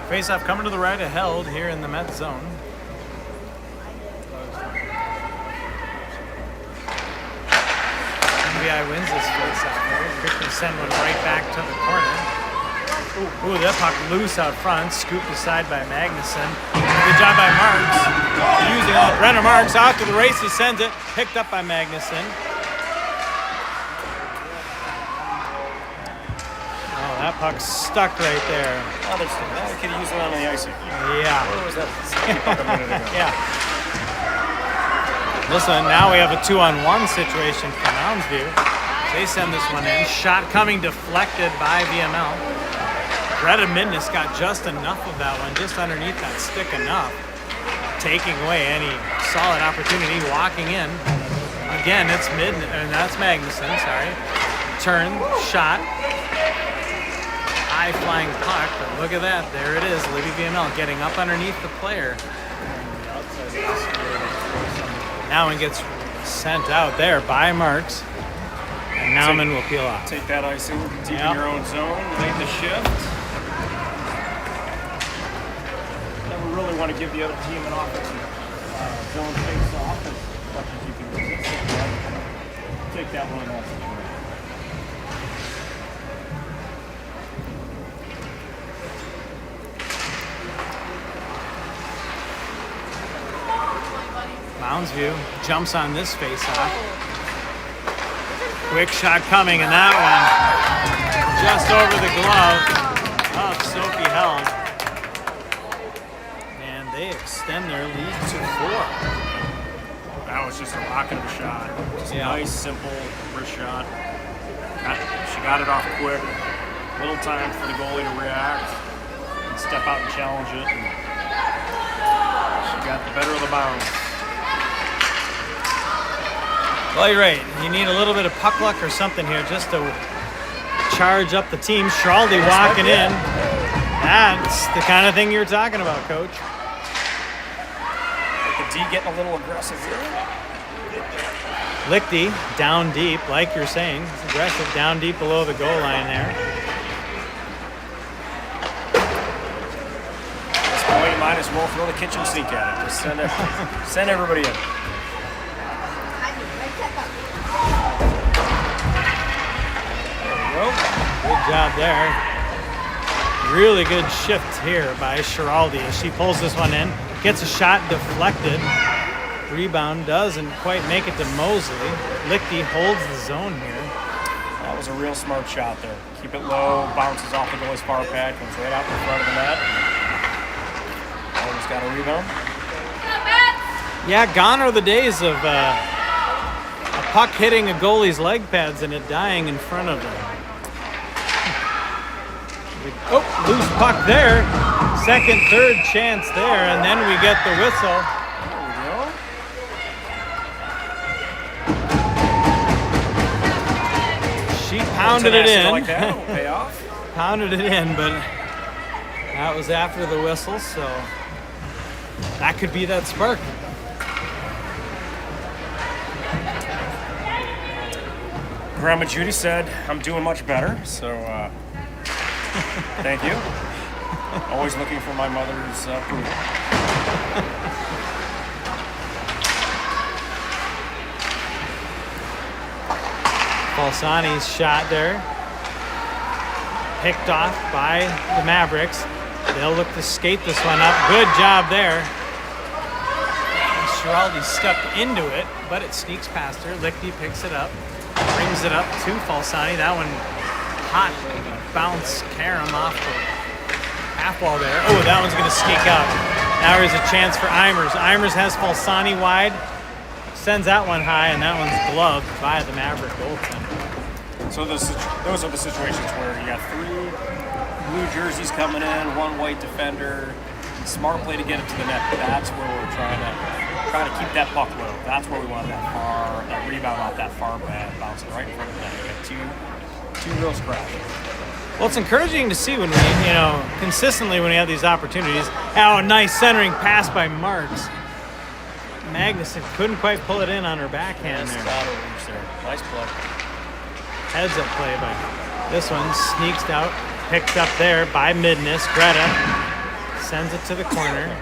Face-off coming to the right of held here in the Met zone. MVI wins this face-off here. Quickly send one right back to the corner. Ooh, that puck loose out front, scooped aside by Magnuson. Good job by Marks. Using Brenner Marks out to the races, sends it, picked up by Magnuson. Oh, that puck's stuck right there. Oh, we could have used it on the icing. Yeah. Where was that Sticky Buck a minute ago? Yeah. Listen, now we have a 2-on-1 situation for Mounds View. They send this one in. Shot coming deflected by VML. Greta Midness got just enough of that one, just underneath that stick enough, taking away any solid opportunity, walking in. Again, it's and that's Magnuson, sorry. Turn, shot, high flying puck, but look at that, there it is, Libby VML getting up underneath the player. Now it gets sent out there by Marks, and Nauman will peel off. Take that icing, deep in your own zone, late in the shift. Never really want to give the other team an offensive zone face off as much as you can resist it. Take that one off. Mounds View jumps on this face-off. Quick shot coming, and that one just over the glove of Sophie Held. And they extend their lead to 4. That was just a rocket of a shot. Just a nice, simple wrist shot. She got it off quick. Little time for the goalie to react and step out and challenge it. And she got the better of the bounce. Well, you're right. You need a little bit of puck luck or something here just to charge up the team. Schiraldi walking in. That's the kind of thing you're talking about, Coach. Like the D getting a little aggressive here. Lichty down deep, like you're saying. It's aggressive down deep below the goal line there. At this point, you might as well throw the kitchen sink at it. Just send everybody in. Good job there. Really good shift here by Schiraldi as she pulls this one in. Gets a shot deflected. Rebound doesn't quite make it to Mosley. Lichty holds the zone here. That was a real smart shot there. Keep it low, bounces off the goalie's far pad, comes right out in front of the net. Almost got a rebound. Yeah, gone are the days of a puck hitting a goalie's leg pads and it dying in front of them. Oh, loose puck there. Second, third chance there, and then we get the whistle. There we go. She pounded it in. Like that will pay off. Pounded it in, but that was after the whistle, so that could be that spark. Grandma Judy said, I'm doing much better, so thank you. Always looking for my mother's approval. Falsani's shot there. Picked off by the Mavericks. They'll look to skate this one up. Good job there. Schiraldi stepped into it, but it sneaks past her. Lichty picks it up. Brings it up to Falsani. That one hot bounce Karam off the half wall there. Oh, that one's going to sneak out. Now there's a chance for Eimers. Eimers has Falsani wide. Sends that one high, and that one's gloved by the Maverick goaltender. So those are the situations where you got 3 blue jerseys coming in, 1 white defender. Smart play to get it to the net. That's where we're trying to keep that puck low. That's where we want that rebound off that far bad, bouncing right in front of the net. We got two real scratches. Well, it's encouraging to see when we, consistently when we have these opportunities. Oh, nice centering pass by Marks. Magnuson couldn't quite pull it in on her backhand there. Nice play. Heads up play by this one. Sneaks out, picked up there by Midness. Greta sends it to the corner.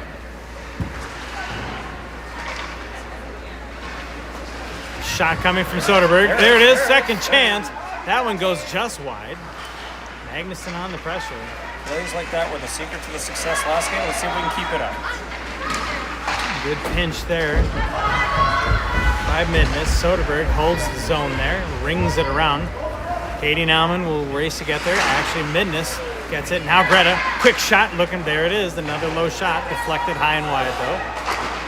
Shot coming from Soderberg. There it is, second chance. That one goes just wide. Magnuson on the pressure. Plays like that were the secret to the success last game. Let's see if we can keep it up. Good pinch there by Midness. Soderberg holds the zone there, rings it around. Katie Nauman will race to get there. Actually, Midness gets it. Now Greta, quick shot, looking, there it is. Another low shot, deflected high and wide though.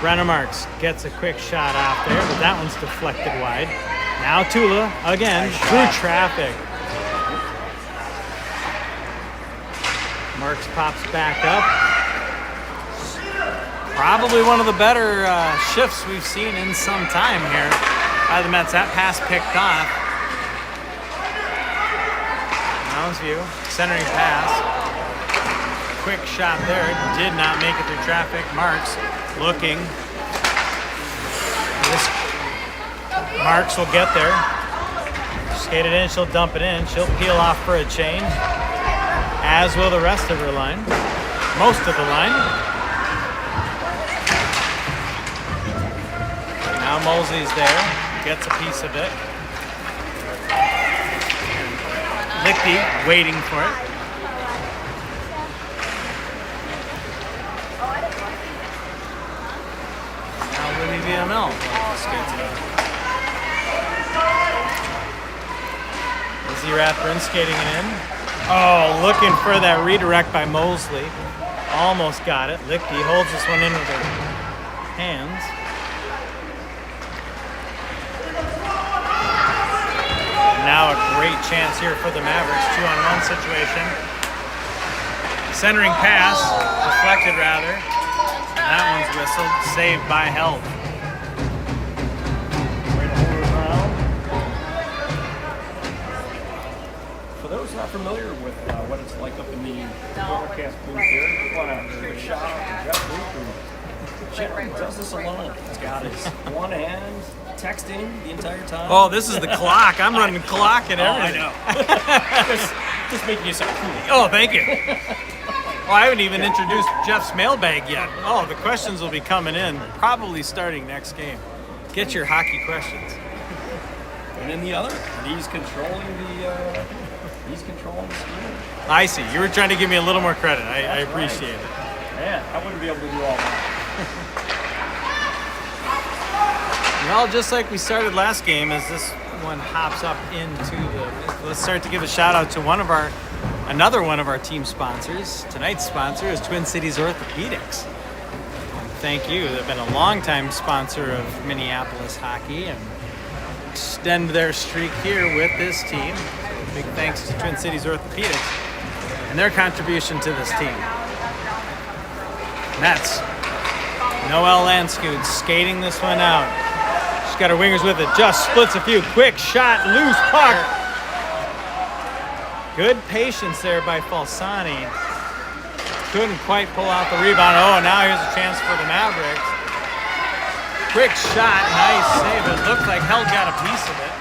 Brenna Marks gets a quick shot off there, but that one's deflected wide. Now Tula, again, through traffic. Marks pops back up. Probably one of the better shifts we've seen in some time here by the Mets. That pass picked off. View, centering pass. Quick shot there. Did not make it through traffic. Marks looking. Marks will get there. Skate it in. She'll dump it in. She'll peel off for a change. As will the rest of her line. Most of the line. Now Mosley's there. Gets a piece of it. Lichty waiting for it. Now Lily VML skates it up. Lizzie Rathburn skating it in. Oh, looking for that redirect by Mosley. Almost got it. Lichty holds this one in with her hands. Now a great chance here for the Mavericks. 2-on-1 situation. Centering pass, deflected rather. And that one's whistled, saved by Held. For those not familiar with what it's like up in the broadcast booth here, I want to give a shout out to Jeff Luke. Jeff does this alone. He's got his one hand texting the entire time. Oh, this is the clock. I'm running clock and everything. I know. just making you sound cool. Oh, thank you. Oh, I haven't even introduced Jeff's mailbag yet. Oh, the questions will be coming in, probably starting next game. Get your hockey questions. And then the other, he's controlling the screen. I see. You were trying to give me a little more credit. I appreciate it. Man, I wouldn't be able to do all that. Well, just like we started last game, as this one hops up into the, let's start to give a shout out to another one of our team sponsors. Tonight's sponsor is Twin Cities Orthopedics. And thank you. They've been a longtime sponsor of Minneapolis hockey and extend their streak here with this team. So big thanks to Twin Cities Orthopedics and their contribution to this team. Mets. Noelle Lanscoon skating this one out. She's got her wingers with it. Just splits a few. Quick shot. Loose puck. Good patience there by Falsani. Couldn't quite pull out the rebound. Oh, now here's a chance for the Mavericks. Quick shot. Nice save. It looks like Held got a piece of it.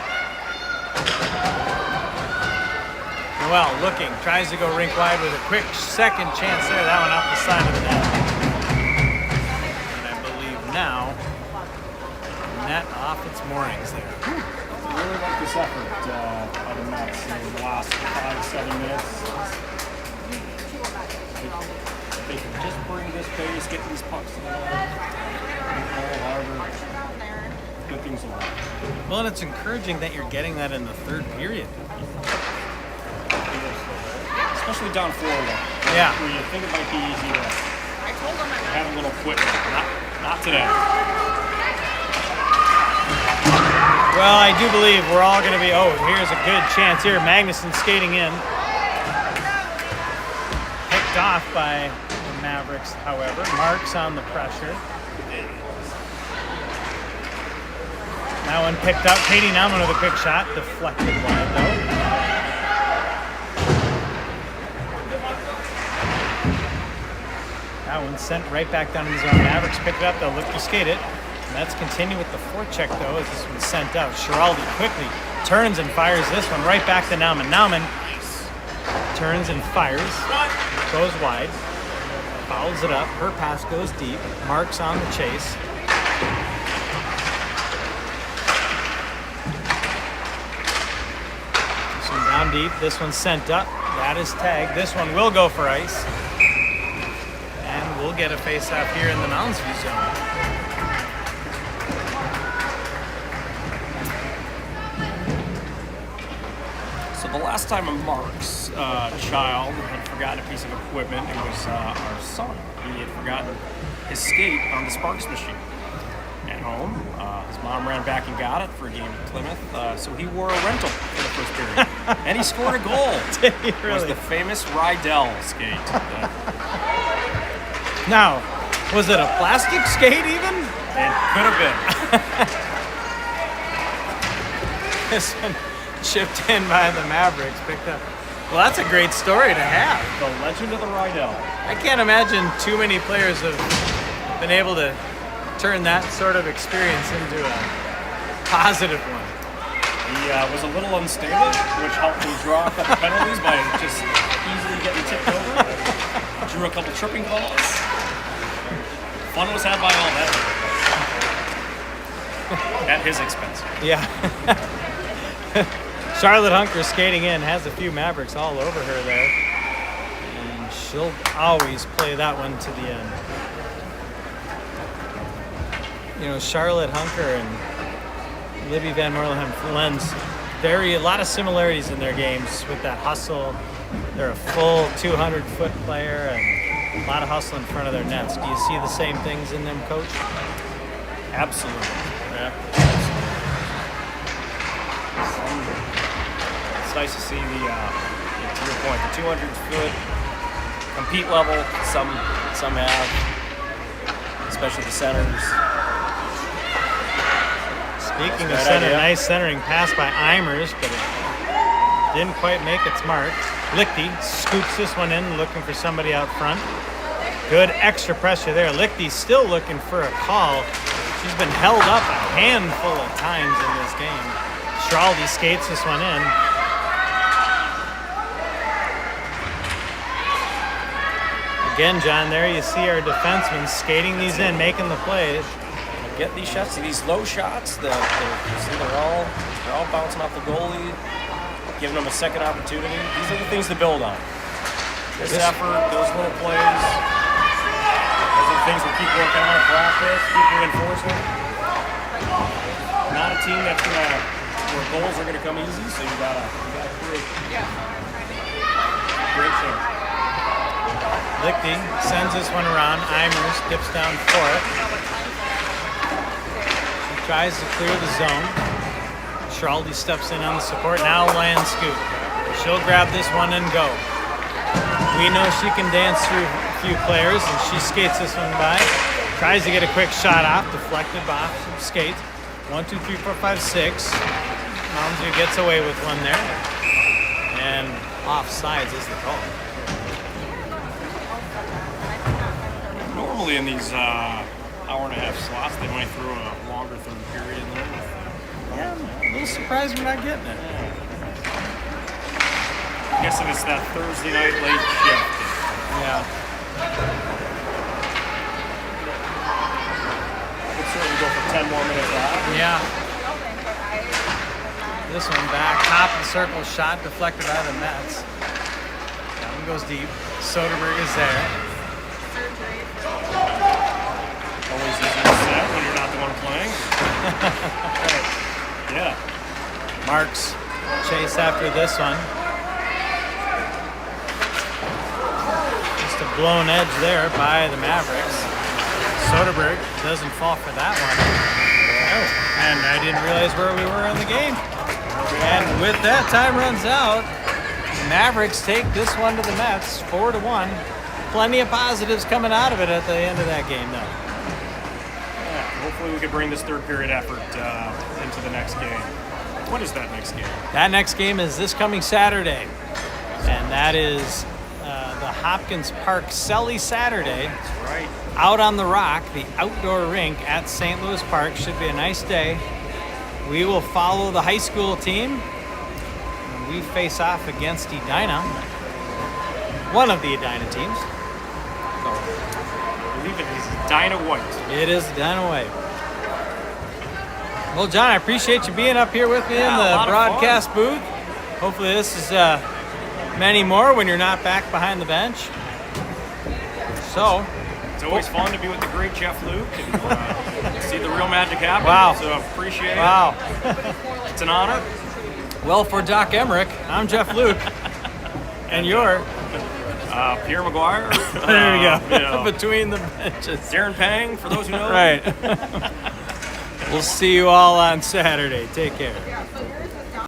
Noelle looking. Tries to go rink wide with a quick second chance there. That one off the side of the net. Now, net off its moorings there. I really like this effort by the Mets in the last 5-7 minutes. If they can just bring this pace, get these pucks to the line, good things along. Well, and it's encouraging that you're getting that in the third period. Especially down 4-1. Yeah. Where you think it might be easy to have a little quick. Not today. Well, I do believe we're all going to be, oh, here's a good chance here. Magnuson skating in. Picked off by Mavericks, however. Marks on the pressure. That one picked up. Katie Nauman with a quick shot. Deflected wide, though. That one sent right back down in the zone. Mavericks pick it up. They'll look to skate it. And let's continue with the forecheck, though, as this one's sent out. Schiraldi quickly turns and fires this one right back to Nauman. Nauman turns and fires. Goes wide. Fouls it up. Her pass goes deep. Marks on the chase. This one down deep. This one's sent up. That is tagged. This one will go for ice. And we'll get a face-off here in the Mounds View zone. So the last time a Mark's child had forgotten a piece of equipment, it was our son. He had forgotten his skate on the Sparks machine at home. His mom ran back and got it for a game at Plymouth, so he wore a rental for the first period. And he scored a goal. Did he really? It was the famous Rydell skate. Now, was it a plastic skate even? It could have been. This one chipped in by the Mavericks, picked up. Well, that's a great story to have. The legend of the Rydell. I can't imagine too many players have been able to turn that sort of experience into a positive one. He was a little unstable, which helped him draw a couple penalties by just easily getting tipped over. Drew a couple tripping balls. Fun was had by all that. At his expense. Yeah. Charlotte Hunker skating in, has a few Mavericks all over her there. And she'll always play that one to the end. You know, Charlotte Hunker and Libby Van Moerlehem-Lenz, a lot of similarities in their games with that hustle. They're a full 200-foot player and a lot of hustle in front of their nets. Do you see the same things in them, Coach? Absolutely. Yeah. It's nice to see to your point, the 200-foot compete level. Some have, especially the centers. Speaking of center, nice centering pass by Eimers, but it didn't quite make its mark. Lichty scoops this one in, looking for somebody out front. Good extra pressure there. Lichty's still looking for a call. She's been held up a handful of times in this game. Schiraldi skates this one in. Again, John, there you see our defensemen skating these in, making the plays. Get these shots, these low shots. They're all bouncing off the goalie, giving them a second opportunity. These are the things to build on. This effort, those little plays, those are the things we keep working on in practice, keep reinforcing. Not a team that's where goals are gonna come easy, so you gotta create. Great chance. Lichty sends this one around. Eimers dips down for it. Tries to clear the zone. Schiraldi steps in on the support. Now land scoop. She'll grab this one and go. We know she can dance through a few players, and she skates this one by. Tries to get a quick shot off, deflected off some skates. 1, 2, 3, 4, 5, 6. Malmsview gets away with one there. And offsides is the call. Normally in these hour and a half slots, they might throw a longer third period in there. Yeah, I'm a little surprised we're not getting it. I'm guessing it's that Thursday night late shift. Yeah. Could certainly go for 10 more minutes out. Yeah. This one back, top of the circle shot, deflected by the Mets. That one goes deep. Soderberg is there. Always easy to set when you're not the one playing. Yeah. Marks chase after this one. Just a blown edge there by the Mavericks. Soderberg doesn't fall for that one. Oh, and I didn't realize where we were in the game. And with that, time runs out. The Mavericks take this one to the Mets, 4-1. plenty of positives coming out of it at the end of that game, though. Yeah, hopefully we can bring this third period effort into the next game. What is that next game? That next game is this coming Saturday, and that is the Hopkins Park Selly Saturday. That's right. Out on the Rock, the outdoor rink at St. Louis Park. Should be a nice day. We will follow the high school team. And we face off against Edina, one of the Edina teams. So, I believe it is Dinah White. it is Edina White. Well, John, I appreciate you being up here with me in a the lot of broadcast booth. Hopefully this is many more when you're not back behind the bench. So, It's always fun to be with the great Jeff Luke and see the real magic happen. Wow. So appreciate wow. it. It's an honor. Well, for Doc Emmerich, I'm Jeff Luke. And you're... Pierre McGuire. there you go. You know, Between the benches. Darren Pang, for those who know. Right. We'll see you all on Saturday. Take care. Yeah, so you're